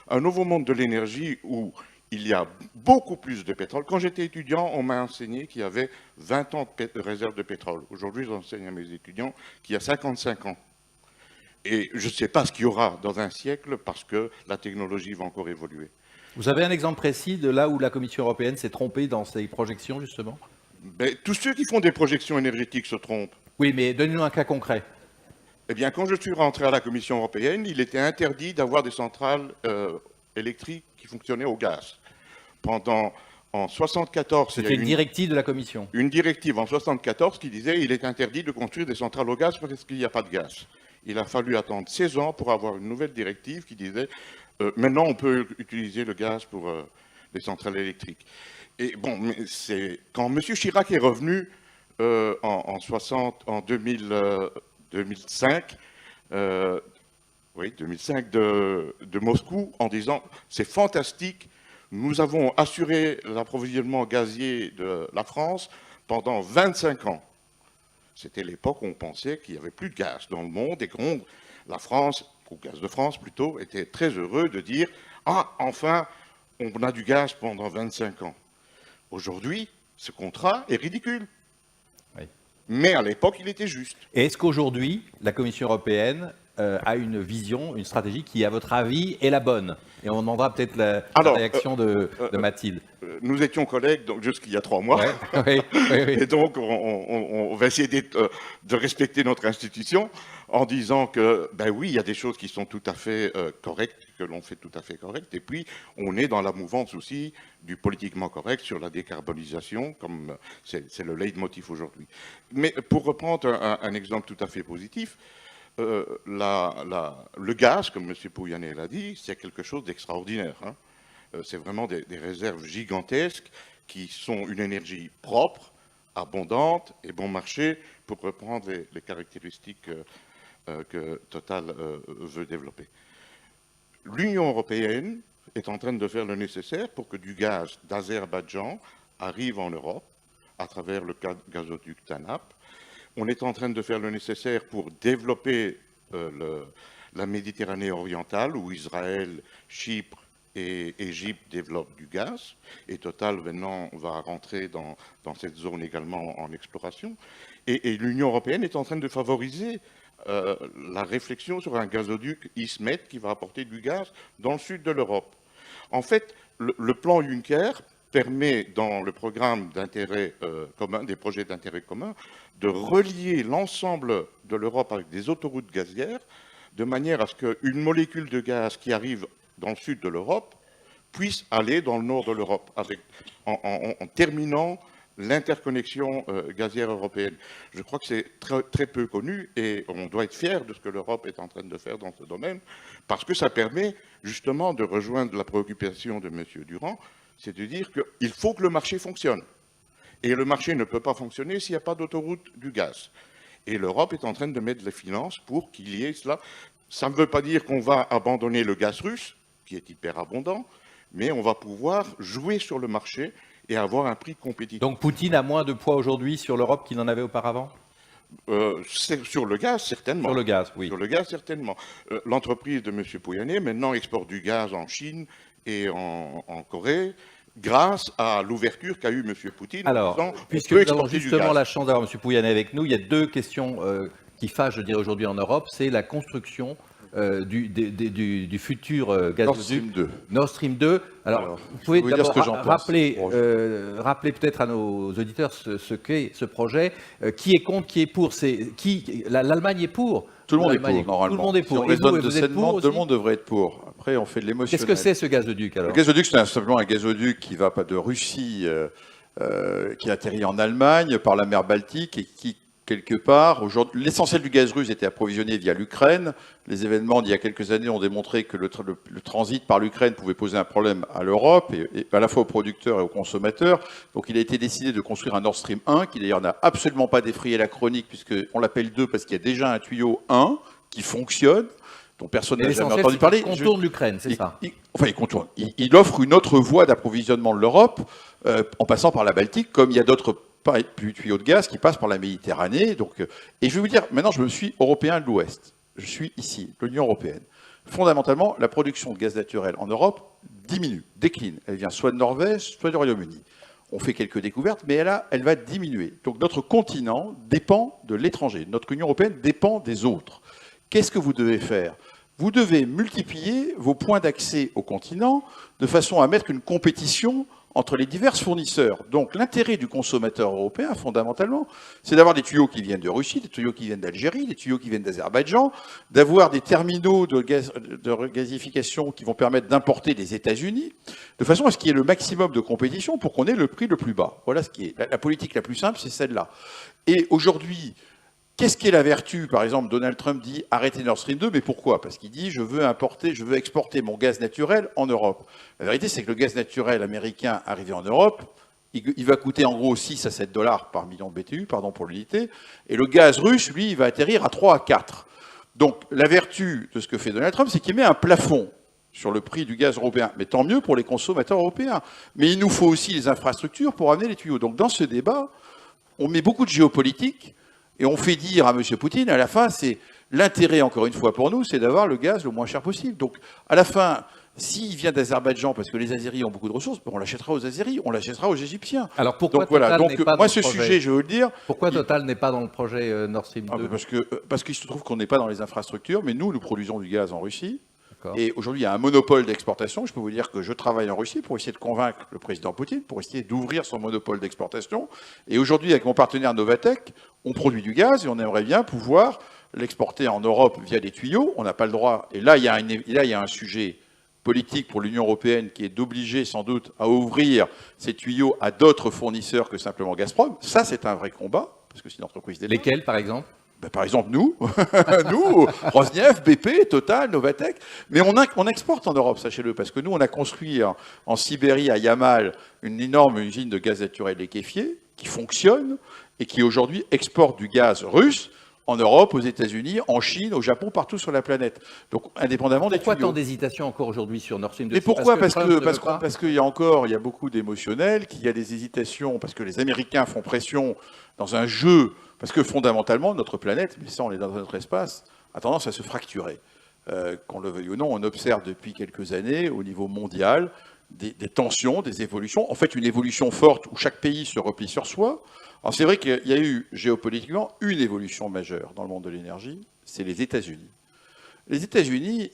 Un nouveau monde de l'énergie où il y a beaucoup plus de pétrole. Quand j'étais étudiant, on m'a enseigné qu'il y avait 20 ans de réserve de pétrole. Aujourd'hui, j'enseigne à mes étudiants qu'il y a 55 ans. Et je ne sais pas ce qu'il y aura dans un siècle parce que la technologie va encore évoluer. Vous avez un exemple précis de là où la Commission européenne s'est trompée dans ses projections, justement? Ben, tous ceux qui font des projections énergétiques se trompent. Oui, mais donnez-nous un cas concret. Eh bien, quand je suis rentré à la Commission européenne, il était interdit d'avoir des centrales électriques qui fonctionnaient au gaz. En 1974, il y a C'était une directive de la Commission. une directive en 1974 qui disait qu'il est interdit de construire des centrales au gaz parce qu'il n'y a pas de gaz. Il a fallu attendre 16 ans pour avoir une nouvelle directive qui disait maintenant on peut utiliser le gaz pour les centrales électriques. Et bon, c'est quand M. Chirac est revenu en 2005, 2005 de Moscou en disant c'est fantastique, nous avons assuré l'approvisionnement gazier de la France pendant 25 ans. C'était l'époque où on pensait qu'il n'y avait plus de gaz dans le monde et que la France, ou Gaz de France plutôt, était très heureux de dire « Ah, enfin, on a du gaz pendant 25 ans ». Aujourd'hui, ce contrat est ridicule. Oui. Mais à l'époque, il était juste. Et est-ce qu'aujourd'hui, la Commission européenne a une vision, une stratégie qui, à votre avis, est la bonne? Et on demandera peut-être la réaction de Mathilde. Nous étions collègues donc, jusqu'il y a 3 mois. Ouais, oui. Et donc, on va essayer de respecter notre institution en disant que, ben oui, il y a des choses qui sont tout à fait correctes, que l'on fait tout à fait correctes. Et puis, on est dans la mouvance aussi du politiquement correct sur la décarbonisation, comme c'est le leitmotiv aujourd'hui. Mais pour reprendre un exemple tout à fait positif, le gaz, comme M. Pouyanné l'a dit, c'est quelque chose d'extraordinaire. Hein. C'est vraiment des réserves gigantesques qui sont une énergie propre, abondante et bon marché, pour reprendre les caractéristiques que Total veut développer. L'Union européenne est en train de faire le nécessaire pour que du gaz d'Azerbaïdjan arrive en Europe à travers le gazoduc TANAP. On est en train de faire le nécessaire pour développer la Méditerranée orientale, où Israël, Chypre et Égypte développent du gaz. Et Total, maintenant, va rentrer dans cette zone également en exploration. Et l'Union européenne est en train de favoriser la réflexion sur un gazoduc ISMET qui va apporter du gaz dans le sud de l'Europe. En fait, le plan Juncker permet, dans le programme d'intérêt commun, des projets d'intérêt commun, de relier l'ensemble de l'Europe avec des autoroutes gazières, de manière à ce qu'une molécule de gaz qui arrive dans le sud de l'Europe puisse aller dans le nord de l'Europe, en terminant l'interconnexion gazière européenne. Je crois que c'est très peu connu et on doit être fier de ce que l'Europe est en train de faire dans ce domaine, parce que ça permet justement de rejoindre la préoccupation de M. Durand, c'est de dire qu'il faut que le marché fonctionne. Et le marché ne peut pas fonctionner s'il n'y a pas d'autoroute du gaz. Et l'Europe est en train de mettre les finances pour qu'il y ait cela. Ça ne veut pas dire qu'on va abandonner le gaz russe, qui est hyper abondant, mais on va pouvoir jouer sur le marché et avoir un prix compétitif. Donc Poutine a moins de poids aujourd'hui sur l'Europe qu'il n'en avait auparavant? Sur le gaz, certainement. Sur le gaz, oui. Sur le gaz, certainement. L'entreprise de M. Pouyanné, maintenant, exporte du gaz en Chine et en Corée, grâce à l'ouverture qu'a eue M. Poutine. Alors, puisque nous avons justement la chance d'avoir M. Pouyanné avec nous, il y a deux questions qui fâchent, je dirais, aujourd'hui en Europe. C'est la construction du futur gazoduc Nord Stream 2. Alors, vous pouvez d'abord rappeler peut-être à nos auditeurs ce qu'est ce projet. Qui est contre, qui est pour? L'Allemagne est pour. Tout le monde est pour, normalement. Tout le monde est pour. Si on raisonne de sainement, tout le monde devrait être pour. Après, on fait de l'émotionnel. Qu'est-ce que c'est ce gazoduc alors? Le gazoduc, c'est simplement un gazoduc qui va pas de Russie, qui atterrit en Allemagne par la mer Baltique et qui, quelque part, aujourd'hui, l'essentiel du gaz russe était approvisionné via l'Ukraine. Les événements d'il y a quelques années ont démontré que le transit par l'Ukraine pouvait poser un problème à l'Europe, et à la fois aux producteurs et aux consommateurs. Donc il a été décidé de construire un Nord Stream 1, qui d'ailleurs n'a absolument pas défrayé la chronique, puisqu'on l'appelle 2 parce qu'il y a déjà un tuyau 1 qui fonctionne, dont personne n'a jamais entendu parler. Il contourne l'Ukraine, c'est ça? Il contourne. Il offre une autre voie d'approvisionnement de l'Europe, en passant par la Baltique, comme il y a d'autres tuyaux de gaz qui passent par la Méditerranée. Donc, et je vais vous dire, maintenant je me suis européen de l'Ouest. Je suis ici, l'Union européenne. Fondamentalement, la production de gaz naturel en Europe diminue, décline. Elle vient soit de Norvège, soit du Royaume-Uni. On fait quelques découvertes, mais elle va diminuer. Donc notre continent dépend de l'étranger. Notre Union européenne dépend des autres. Qu'est-ce que vous devez faire? Vous devez multiplier vos points d'accès au continent de façon à mettre une compétition entre les divers fournisseurs. Donc l'intérêt du consommateur européen, fondamentalement, c'est d'avoir des tuyaux qui viennent de Russie, des tuyaux qui viennent d'Algérie, des tuyaux qui viennent d'Azerbaïdjan, d'avoir des terminaux de gasification qui vont permettre d'importer des États-Unis, de façon à ce qu'il y ait le maximum de compétition pour qu'on ait le prix le plus bas. Voilà ce qui est la politique la plus simple, c'est celle-là. Et aujourd'hui, qu'est-ce qui est la vertu? Par exemple, Donald Trump dit arrêtez Nord Stream 2, mais pourquoi? Parce qu'il dit je veux exporter mon gaz naturel en Europe. La vérité, c'est que le gaz naturel américain arrivé en Europe, il va coûter en gros 6 à 7 dollars par million de BTU, pardon pour l'unité, et le gaz russe, lui, il va atterrir à 3 à 4. Donc la vertu de ce que fait Donald Trump, c'est qu'il met un plafond sur le prix du gaz européen. Mais tant mieux pour les consommateurs européens. Mais il nous faut aussi les infrastructures pour amener les tuyaux. Donc dans ce débat, on met beaucoup de géopolitique, et on fait dire à M. Poutine, à la fin, c'est l'intérêt, encore une fois pour nous, c'est d'avoir le gaz le moins cher possible. Donc, à la fin, s'il vient d'Azerbaïdjan, parce que les Azéris ont beaucoup de ressources, on l'achètera aux Azéris, on l'achètera aux Égyptiens. Alors pourquoi Donc voilà, Total n'est pas moi dans ce le projet sujet, je veux le dire... Pourquoi Total n'est pas dans le projet Nord Stream 2? Parce qu'il se trouve qu'on n'est pas dans les infrastructures, mais nous produisons du gaz en Russie. Et aujourd'hui, il y a un monopole d'exportation. Je peux vous dire que je travaille en Russie pour essayer de convaincre le président Poutine, pour essayer d'ouvrir son monopole d'exportation. Et aujourd'hui, avec mon partenaire Novatec, on produit du gaz et on aimerait bien pouvoir l'exporter en Europe via des tuyaux. On n'a pas le droit. Et là, il y a un sujet politique pour l'Union européenne qui est d'obliger sans doute à ouvrir ces tuyaux à d'autres fournisseurs que simplement Gazprom. Ça, c'est un vrai combat, parce que c'est une entreprise d'État. Lesquels, par exemple? Par exemple, nous, Rosneft, BP, Total, Novatec, mais on exporte en Europe, sachez-le, parce que nous, on a construit en Sibérie, à Yamal, une énorme usine de gaz naturel liquéfié qui fonctionne et qui aujourd'hui exporte du gaz russe en Europe, aux États-Unis, en Chine, au Japon, partout sur la planète. Donc, indépendamment des tuyaux. Pourquoi tant d'hésitation encore aujourd'hui sur Nord Stream 2? Mais pourquoi? Parce qu'il y a beaucoup d'émotionnels, qu'il y a des hésitations, parce que les Américains font pression dans un jeu. Parce que fondamentalement, notre planète, mais ça on est dans notre espace, a tendance à se fracturer. Qu'on le veuille ou non, on observe depuis quelques années, au niveau mondial, des tensions, des évolutions. En fait, une évolution forte où chaque pays se replie sur soi. Alors c'est vrai qu'il y a eu géopolitiquement une évolution majeure dans le monde de l'énergie, c'est les États-Unis. Les États-Unis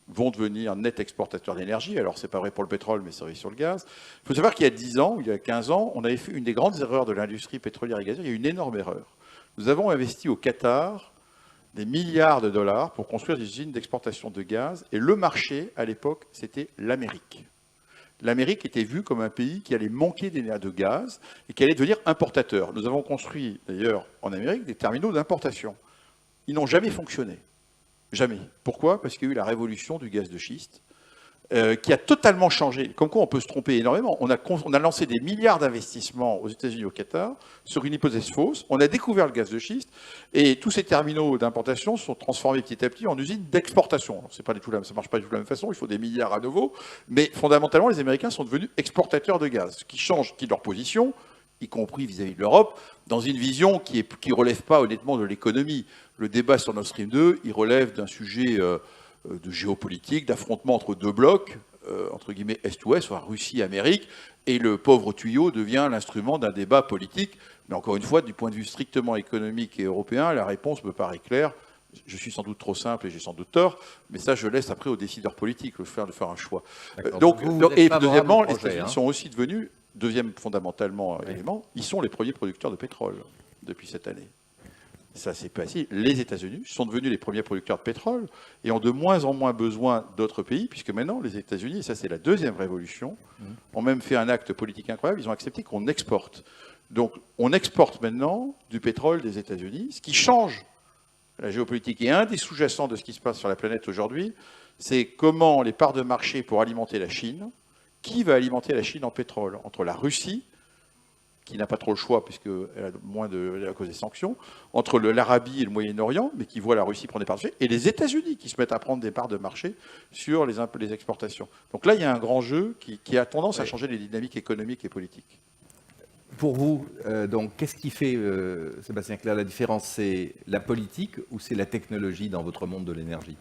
vont devenir net exportateurs d'énergie. Alors, c'est pas vrai pour le pétrole, mais c'est vrai sur le gaz. Il faut savoir qu'il y a 10 ans, ou il y a 15 ans, on avait fait une des grandes erreurs de l'industrie pétrolière et gazière. Il y a eu une énorme erreur. Nous avons investi au Qatar des milliards de dollars pour construire des usines d'exportation de gaz. Et le marché, à l'époque, c'était l'Amérique. L'Amérique était vue comme un pays qui allait manquer de gaz et qui allait devenir importateur. Nous avons construit, d'ailleurs, en Amérique, des terminaux d'importation. Ils n'ont jamais fonctionné. Jamais. Pourquoi? Parce qu'il y a eu la révolution du gaz de schiste, qui a totalement changé. Comme quoi, on peut se tromper énormément. On a lancé des milliards d'investissements aux États-Unis et au Qatar sur une hypothèse fausse. On a découvert le gaz de schiste et tous ces terminaux d'importation sont transformés petit à petit en usines d'exportation. Ça ne marche pas du tout de la même façon, il faut des milliards à nouveau. Mais fondamentalement, les Américains sont devenus exportateurs de gaz, ce qui change leur position, y compris vis-à-vis de l'Europe, dans une vision qui ne relève pas honnêtement de l'économie. Le débat sur Nord Stream 2, il relève d'un sujet de géopolitique, d'affrontement entre deux blocs, entre guillemets Est-Ouest, soit Russie-Amérique, et le pauvre tuyau devient l'instrument d'un débat politique. Mais encore une fois, du point de vue strictement économique et européen, la réponse me paraît claire. Je suis sans doute trop simple et j'ai sans doute tort, mais ça, je laisse après aux décideurs politiques de faire un choix. Et deuxièmement, les États-Unis sont aussi devenus, deuxième fondamentalement élément, ils sont les premiers producteurs de pétrole depuis cette année. Ça s'est passé. Les États-Unis sont devenus les premiers producteurs de pétrole et ont de moins en moins besoin d'autres pays, puisque maintenant, les États-Unis, et ça c'est la deuxième révolution, ont même fait un acte politique incroyable, ils ont accepté qu'on exporte. Donc on exporte maintenant du pétrole des États-Unis, ce qui change la géopolitique. Et un des sous-jacents de ce qui se passe sur la planète aujourd'hui, c'est comment les parts de marché pour alimenter la Chine, qui va alimenter la Chine en pétrole? Entre la Russie, qui n'a pas trop le choix puisqu'elle a moins à cause des sanctions, entre l'Arabie et le Moyen-Orient, mais qui voit la Russie prendre des parts de marché, et les États-Unis qui se mettent à prendre des parts de marché sur les exportations. Donc là, il y a un grand jeu qui a tendance à changer les dynamiques économiques et politiques. Pour vous, donc, qu'est-ce qui fait, Sébastien Clair, la différence? C'est la politique ou c'est la technologie dans votre monde de l'énergie?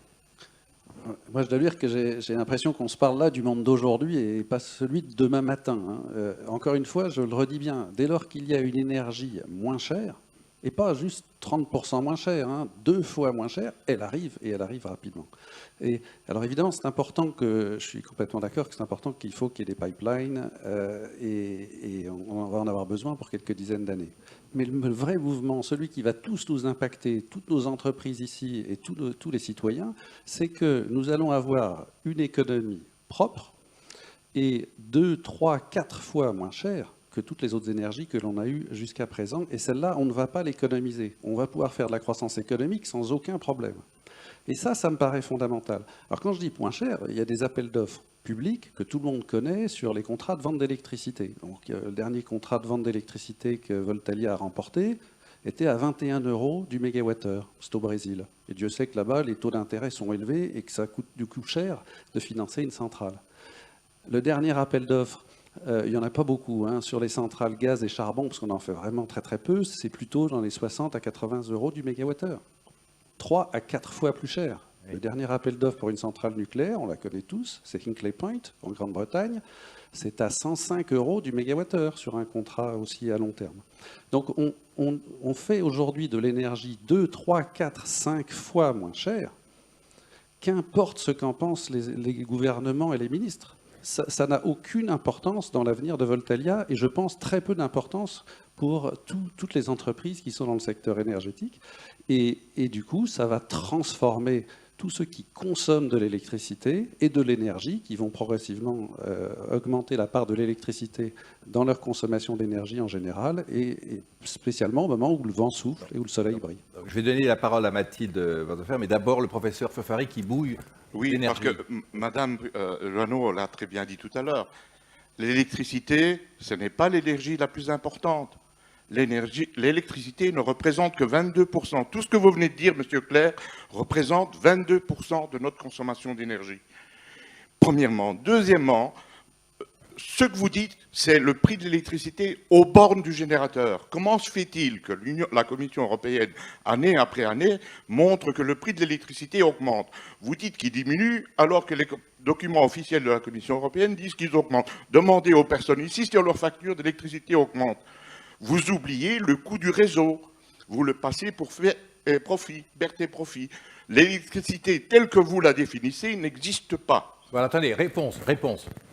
Moi, je dois dire que j'ai l'impression qu'on se parle là du monde d'aujourd'hui et pas celui de demain matin. Encore une fois, je le redis bien, dès lors qu'il y a une énergie moins chère, Et pas juste 30% moins cher, hein, 2 fois moins cher, elle arrive, et elle arrive rapidement. Et alors évidemment, c'est important je suis complètement d'accord que c'est important qu'il faut qu'il y ait des pipelines, et on va en avoir besoin pour quelques dizaines d'années. Mais le vrai mouvement, celui qui va tous nous impacter, toutes nos entreprises ici et tous les citoyens, c'est que nous allons avoir une économie propre et 2, 3, 4 fois moins chère que toutes les autres énergies que l'on a eues jusqu'à présent. Et celle-là, on ne va pas l'économiser. On va pouvoir faire de la croissance économique sans aucun problème. Et ça me paraît fondamental. Alors quand je dis moins cher, il y a des appels d'offres publics que tout le monde connaît sur les contrats de vente d'électricité. Donc le dernier contrat de vente d'électricité que Voltalia a remporté était à 21 € du mégawattheure. C'est au Brésil. Et Dieu sait que là-bas, les taux d'intérêt sont élevés et que ça coûte du coup cher de financer une centrale. Le dernier appel d'offres, il n'y en a pas beaucoup, hein, sur les centrales gaz et charbon, parce qu'on en fait vraiment très très peu, c'est plutôt dans les 60 à 80 € du mégawattheure. 3 à 4 fois plus cher. Oui. Le dernier appel d'offres pour une centrale nucléaire, on la connaît tous, c'est Hinkley Point, en Grande-Bretagne. C'est à 105 € du mégawattheure sur un contrat aussi à long terme. Donc on fait aujourd'hui de l'énergie 2, 3, 4, 5 fois moins chère, qu'importe ce qu'en pensent les gouvernements et les ministres. Ça n'a aucune importance dans l'avenir de Voltalia et je pense très peu d'importance pour toutes les entreprises qui sont dans le secteur énergétique. Et du coup, ça va transformer tous ceux qui consomment de l'électricité et de l'énergie, qui vont progressivement augmenter la part de l'électricité dans leur consommation d'énergie en général, et spécialement au moment où le vent souffle et où le soleil brille. Donc, je vais donner la parole à Mathilde Vanderfer, mais d'abord le professeur Fefari qui bouille l'énergie. Oui, parce que Madame Jeannot l'a très bien dit tout à l'heure, l'électricité, ce n'est pas l'énergie la plus importante. L'électricité ne représente que 22%. Tout ce que vous venez de dire, Monsieur Clerc, représente 22% de notre consommation d'énergie. Premièrement. Deuxièmement, ce que vous dites, c'est le prix de l'électricité aux bornes du générateur. Comment se fait-il que la Commission européenne, année après année, montre que le prix de l'électricité augmente? Vous dites qu'il diminue, alors que les documents officiels de la Commission européenne disent qu'ils augmentent. Demandez aux personnes ici si leur facture d'électricité augmente. Vous oubliez le coût du réseau. Vous le passez pour faire profit, perte et profit. L'électricité telle que vous la définissez n'existe pas. Voilà, attendez, réponse.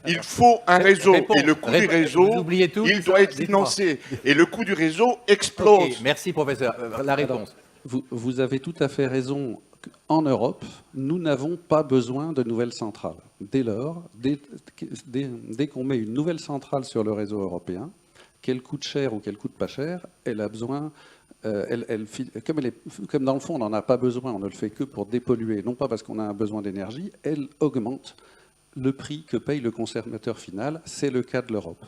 Il faut un réseau et le coût du réseau, il doit être financé. Et le coût du réseau explose. Okay, merci professeur. La réponse. Alors, vous avez tout à fait raison. En Europe, nous n'avons pas besoin de nouvelles centrales. Dès lors, dès qu'on met une nouvelle centrale sur le réseau européen, qu'elle coûte cher ou qu'elle coûte pas cher, elle a besoin, comme dans le fond on n'en a pas besoin, on ne le fait que pour dépolluer, non pas parce qu'on a un besoin d'énergie, elle augmente le prix que paye le consommateur final. C'est le cas de l'Europe.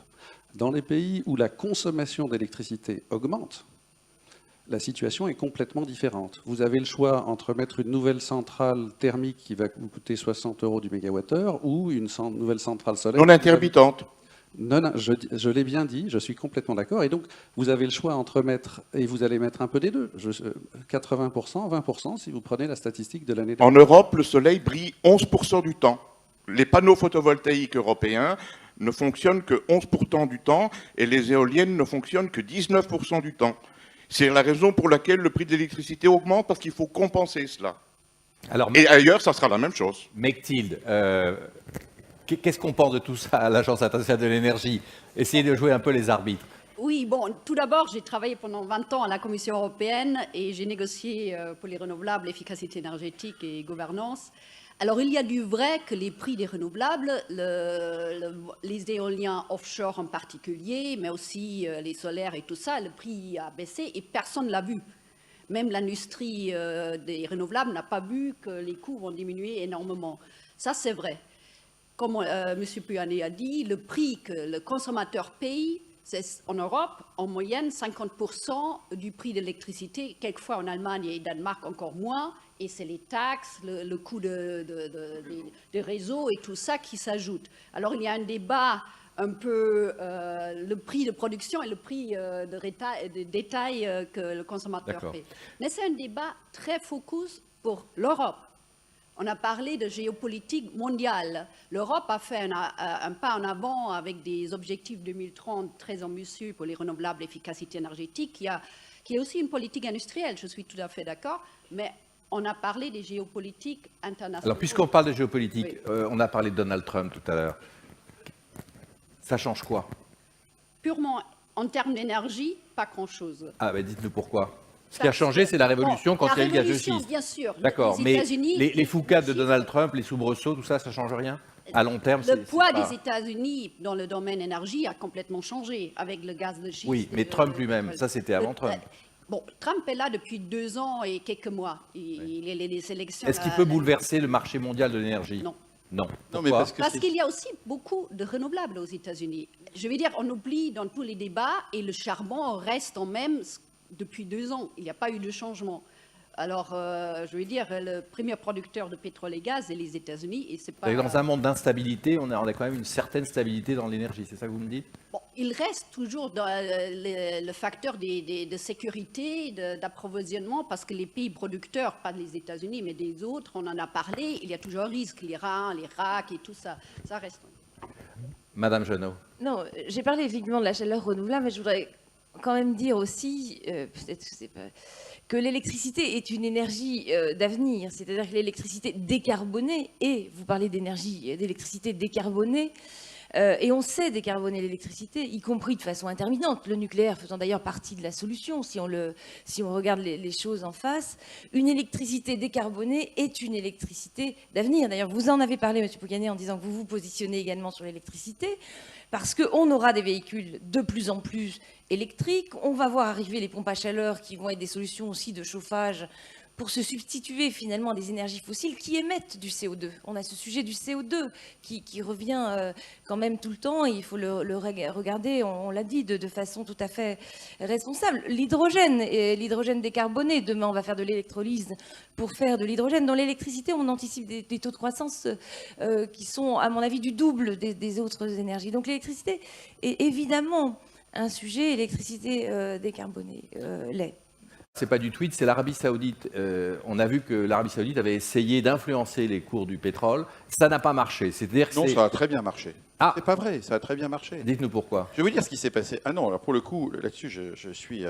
Dans les pays où la consommation d'électricité augmente, la situation est complètement différente. Vous avez le choix entre mettre une nouvelle centrale thermique qui va vous coûter 60 € du mégawattheure ou une nouvelle centrale solaire non intermittente. Non, je l'ai bien dit, je suis complètement d'accord. Et donc, vous avez le choix entre mettre, et vous allez mettre un peu des deux, 80%, 20%, si vous prenez la statistique de l'année dernière. En Europe, le soleil brille 11% du temps. Les panneaux photovoltaïques européens ne fonctionnent que 11% du temps, et les éoliennes ne fonctionnent que 19% du temps. C'est la raison pour laquelle le prix de l'électricité augmente, parce qu'il faut compenser cela. Alors, et ailleurs, ça sera la même chose. Mechthild, qu'est-ce qu'on pense de tout ça à l'Agence internationale de l'énergie? Essayez de jouer un peu les arbitres. Oui, bon, tout d'abord, j'ai travaillé pendant 20 ans à la Commission européenne et j'ai négocié pour les renouvelables, efficacité énergétique et gouvernance. Alors, il y a du vrai que les prix des renouvelables, les éoliens offshore en particulier, mais aussi les solaires et tout ça, le prix a baissé et personne ne l'a vu. Même l'industrie des renouvelables n'a pas vu que les coûts vont diminuer énormément. Ça, c'est vrai. Comme M. Puané a dit, le prix que le consommateur paye, c'est en Europe, en moyenne, 50% du prix de l'électricité, quelquefois en Allemagne et Danemark encore moins, et c'est les taxes, le coût des réseaux et tout ça qui s'ajoute. Alors il y a un débat un peu, le prix de production et le prix de détail que le consommateur paie. Mais c'est un débat très focus pour l'Europe. On a parlé de géopolitique mondiale. L'Europe a fait un pas en avant avec des objectifs 2030 très ambitieux pour les renouvelables, l'efficacité énergétique, qui est aussi une politique industrielle, je suis tout à fait d'accord, mais on a parlé des géopolitiques internationales. Alors, puisqu'on parle de géopolitique, Oui. on a parlé de Donald Trump tout à l'heure. Ça change quoi? Purement en termes d'énergie, pas grand-chose. Ah, ben dites-nous pourquoi. Ce qui a changé, c'est la révolution quand il y a eu le gaz de schiste. Bien sûr. D'accord, Les mais États-Unis, les foucades de Donald Trump, les soubresauts, tout ça, ça change rien? À long terme, le poids pas... des États-Unis dans le domaine énergie a complètement changé avec le gaz de schiste. Oui, mais Trump lui-même, ça c'était avant Trump. Bon, Trump est là depuis 2 ans et quelques mois. Il est les élections. Est-ce qu'il peut bouleverser le marché mondial de l'énergie? Non. Non. Non, mais Pourquoi? Parce qu'il y a aussi beaucoup de renouvelables aux États-Unis. Je veux dire, on oublie dans tous les débats et le charbon reste en même depuis 2 ans. Il n'y a pas eu de changement. Alors, je veux dire, le premier producteur de pétrole et gaz est les États-Unis et c'est pas. Dans un monde d'instabilité, on a quand même une certaine stabilité dans l'énergie, c'est ça que vous me dites? Bon, il reste toujours dans le facteur de sécurité, d'approvisionnement, parce que les pays producteurs, pas les États-Unis, mais des autres, on en a parlé, il y a toujours un risque, l'Iran, l'Irak et tout ça, ça reste. Madame Genot. Non, j'ai parlé effectivement de la chaleur renouvelable, mais je voudrais quand même dire aussi, peut-être que c'est pas, que l'électricité est une énergie d'avenir, c'est-à-dire que l'électricité décarbonée, et vous parlez d'électricité décarbonée, et on sait décarboner l'électricité, y compris de façon intermittente, le nucléaire faisant d'ailleurs partie de la solution, si on regarde les choses en face. Une électricité décarbonée est une électricité d'avenir. D'ailleurs, vous en avez parlé, M. Pouyanné, en disant que vous vous positionnez également sur l'électricité, parce qu'on aura des véhicules de plus en plus électriques, on va voir arriver les pompes à chaleur qui vont être des solutions aussi de chauffage pour se substituer finalement à des énergies fossiles qui émettent du CO2. On a ce sujet du CO2 qui revient quand même tout le temps, et il faut le regarder, on l'a dit, de façon tout à fait responsable. L'hydrogène décarboné, demain on va faire de l'électrolyse pour faire de l'hydrogène. Dans l'électricité, on anticipe des taux de croissance qui sont, à mon avis, du double des autres énergies. Donc l'électricité est évidemment un sujet, électricité décarbonée l'est. C'est pas du tweet, c'est l'Arabie Saoudite. On a vu que l'Arabie Saoudite avait essayé d'influencer les cours du pétrole. Ça n'a pas marché. C'est-à-dire que Non, ça a très bien marché. Ah. C'est pas vrai, ça a très bien marché. Dites-nous pourquoi. Je vais vous dire ce qui s'est passé. Ah non, alors pour le coup, là-dessus, je suis...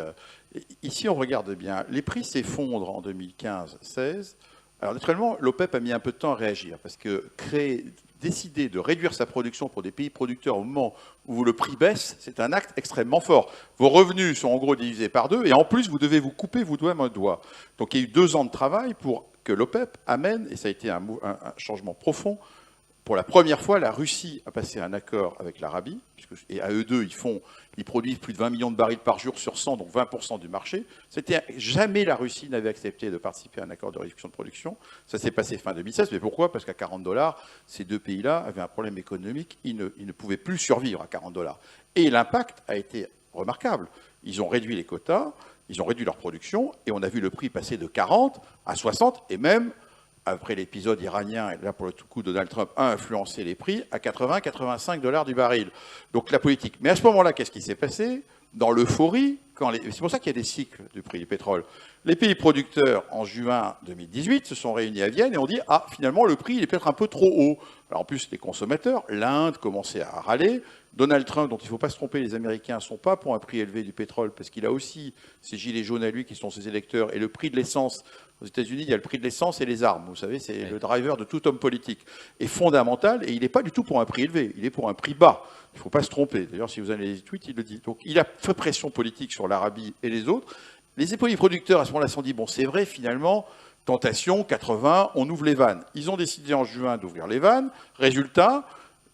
Ici, on regarde bien. Les prix s'effondrent en 2015-16. Alors, naturellement, l'OPEP a mis un peu de temps à réagir, parce que décider de réduire sa production pour des pays producteurs au moment où le prix baisse, c'est un acte extrêmement fort. Vos revenus sont en gros divisés par 2, et en plus, vous devez vous couper vous doigts un doigt. Donc, il y a eu 2 ans de travail pour que l'OPEP amène, et ça a été un changement profond. Pour la première fois, la Russie a passé un accord avec l'Arabie, et à eux deux, ils produisent plus de 20 millions de barils par jour sur 100, donc 20% du marché. Jamais la Russie n'avait accepté de participer à un accord de réduction de production. Ça s'est passé fin 2016, mais pourquoi? Parce qu'à $40, ces 2 pays-là avaient un problème économique, ils ne pouvaient plus survivre à $40. Et l'impact a été remarquable. Ils ont réduit les quotas, ils ont réduit leur production, et on a vu le prix passer de 40 à 60, et même... après l'épisode iranien, et là pour le tout coup, Donald Trump a influencé les prix à 80-85 $ du baril. Donc la politique. Mais à ce moment-là, qu'est-ce qui s'est passé? Dans l'euphorie, c'est pour ça qu'il y a des cycles du prix du pétrole. Les pays producteurs, en juin 2018, se sont réunis à Vienne et ont dit « Ah, finalement, le prix, il est peut-être un peu trop haut. » Alors en plus, les consommateurs, l'Inde commençait à râler. Donald Trump, dont il ne faut pas se tromper, les Américains ne sont pas pour un prix élevé du pétrole, parce qu'il a aussi ses gilets jaunes à lui, qui sont ses électeurs, et le prix de l'essence. Aux États-Unis, il y a le prix de l'essence et les armes. Vous savez, c'est le driver de tout homme politique. Et fondamental, et il n'est pas du tout pour un prix élevé, il est pour un prix bas. Il ne faut pas se tromper. D'ailleurs, si vous avez les tweets, il le dit. Donc, il a fait pression politique sur l'Arabie et les autres. Les pays producteurs, à ce moment-là, se sont dit, bon, c'est vrai, finalement, tentation, 80, on ouvre les vannes. Ils ont décidé en juin d'ouvrir les vannes. Résultat,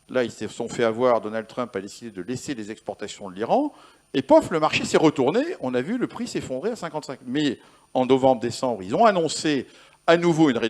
là, ils se sont fait avoir, Donald Trump a décidé de laisser les exportations de l'Iran. Et pof, le marché s'est retourné. On a vu le prix s'effondrer à 55. Mais en novembre-décembre, ils ont annoncé à nouveau une réduction.